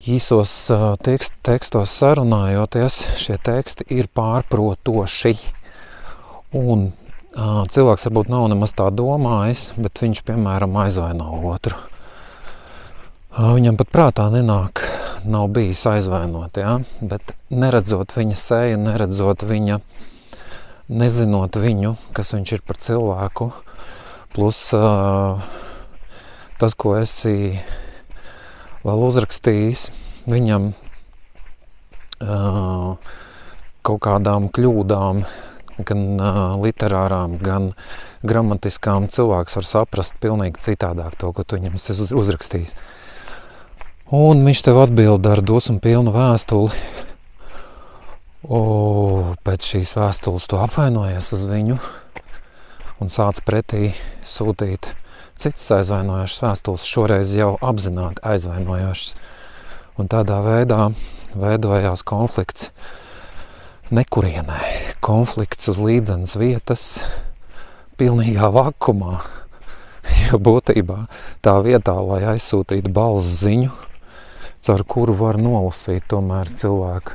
īsos tekstos sarunājoties, šie teksti ir pārprotoši. Un cilvēks varbūt nav nemaz tā domājis, bet viņš, piemēram, aizvaino otru. Viņam pat prātā nenāk, nav bijis aizvainot, ja? Bet neredzot viņa seju, neredzot viņa, nezinot viņu, kas viņš ir par cilvēku, plus tas, ko esi vēl uzrakstījis, viņam kaut kādām kļūdām, gan literārām, gan gramatiskām cilvēks var saprast pilnīgi citādāk to, ko tu viņam esi uzrakstījis. Un viņš tev atbild ar dosmu pilnu vēstuli. Pēc šīs vēstules tu apvainojies uz viņu un sāc pretī sūtīt citas aizvainojošas vēstules, šoreiz jau apzināti aizvainojošas. Un tādā veidā veidojās konflikts nekurienē, konflikts uz līdzenas vietas pilnīgā vakumā, jo būtībā tā vietā, lai aizsūtītu balss ziņu, caur kuru var nolasīt tomēr cilvēku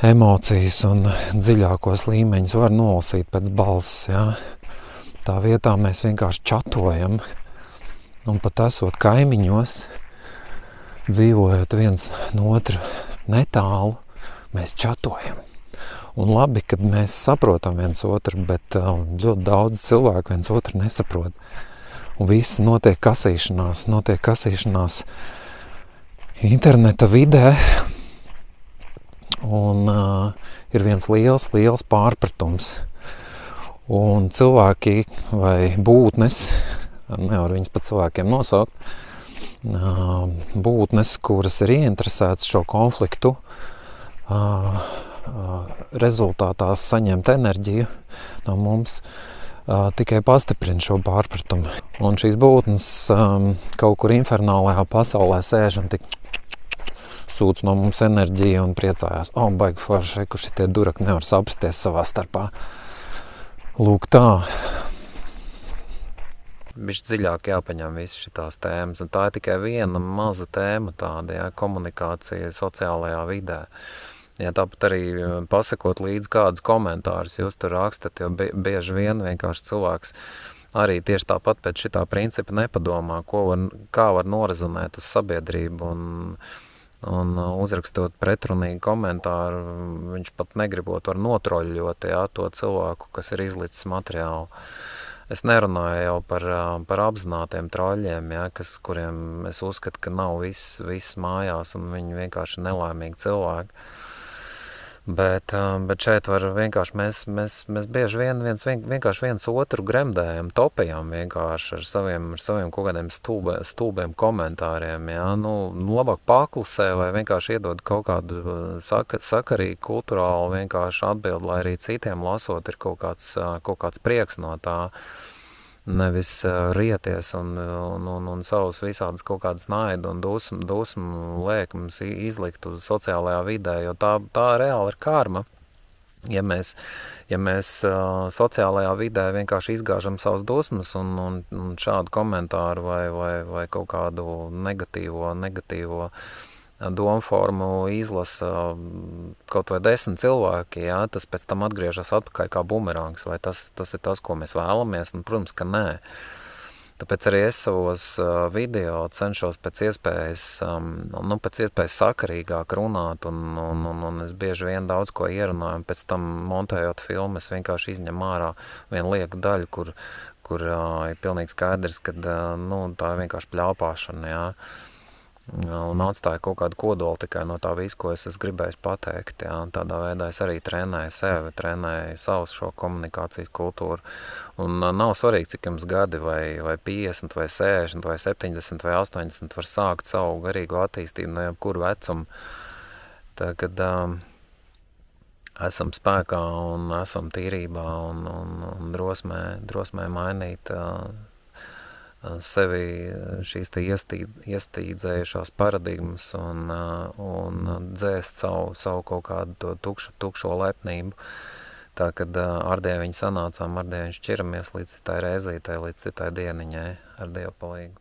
emocijas un dziļākos līmeņus var nolasīt pēc balss, jā. Tā vietā mēs vienkārši čatojam, un pat esot kaimiņos, dzīvojot viens no otru netālu, mēs čatojam. Un labi, kad mēs saprotam viens otru, bet ļoti daudz cilvēku viens otru nesaprot. Un viss notiek kasīšanās interneta vidē, un ir viens liels pārpratums. Un cilvēki vai būtnes, nevar viņas pat cilvēkiem nosaukt, būtnes, kuras ir ieinteresētas šo konfliktu, rezultātā saņemt enerģiju no mums, tikai pastiprina šo pārpratumu. Un šīs būtnes kaut kur infernālajā pasaulē sēž un tik sūc no mums enerģiju un priecājās. Baigi forši, kur šitie duraki nevar sapsties savā starpā. Lūk tā. Bišķi dziļāk jāpaņem visas šitās tēmas, un tā ir tikai viena maza tēma tāda, ja, komunikācija sociālajā vidē. Ja, tāpat arī pasakot līdz kādus komentārus, jūs tur rakstat, jo bieži vien vienkārši cilvēks arī tieši tāpat pēc šitā principa nepadomā, kā var norazonēt uz sabiedrību, un uzrakstot pretrunīgu komentāru, viņš pat negribot var notroļļot, ja, to cilvēku, kas ir izlicis materiālu. Es nerunāju jau par apzinātiem troļļiem, ja, kuriem es uzskatu, ka nav viss mājās, un viņi vienkārši nelaimīgi cilvēki. Bet šeit var vienkārši mēs bieži vien vienkārši viens otru gremdējam, topējam vienkārši ar saviem kaut kādiem stulbiem komentāriem, ja? Labāk paklusē vai vienkārši iedod kaut kādu sakarīgu, kulturālu vienkārši atbildi, lai arī citiem lasot ir kaut kāds prieks no tā. Nevis rieties un savus visādas kaut kādas naidu un dusmu lēkums izlikt uz sociālajā vidē, jo tā reāli ir karma. Ja mēs sociālajā vidē vienkārši izgāžam savas dusmas un šādu komentāru vai kaut kādu negatīvo domformu izlasa kaut vai 10 cilvēki, ja, tas pēc tam atgriežas atpakaļ kā bumerangs, vai tas ir tas, ko mēs vēlamies, un, protams, ka nē. Tāpēc arī es savos video cenšos pēc iespējas sakarīgāk runāt, un es bieži vien daudz ko ierunāju, un pēc tam montējot filmu, es vienkārši izņem ārā vienu lieku daļu, kur ir pilnīgi skaidrs, ka tā ir vienkārši pļaupāšana, ja. Un atstāju kaut kādu kodolu tikai no tā visu, ko es gribēju pateikt. Ja? Tādā veidā es arī trenēju sevi, trenēju savu šo komunikācijas kultūru. Un nav svarīgi, cik jums gadi, vai 50, vai 60, vai 70, vai 80 var sākt savu garīgo attīstību no jebkuru vecumu. Tā, kad esam spēkā un esam tīrībā un drosmē mainīt sevi šīs te iestīdzējušās paradigmas un dzēst savu kaut kādu to tukšo lepnību. Tā, kad ar Dieviņu sanācām, ar Dieviņu šķiramies līdz citai reizītei, līdz citai dieniņai ar Dievu palīgu.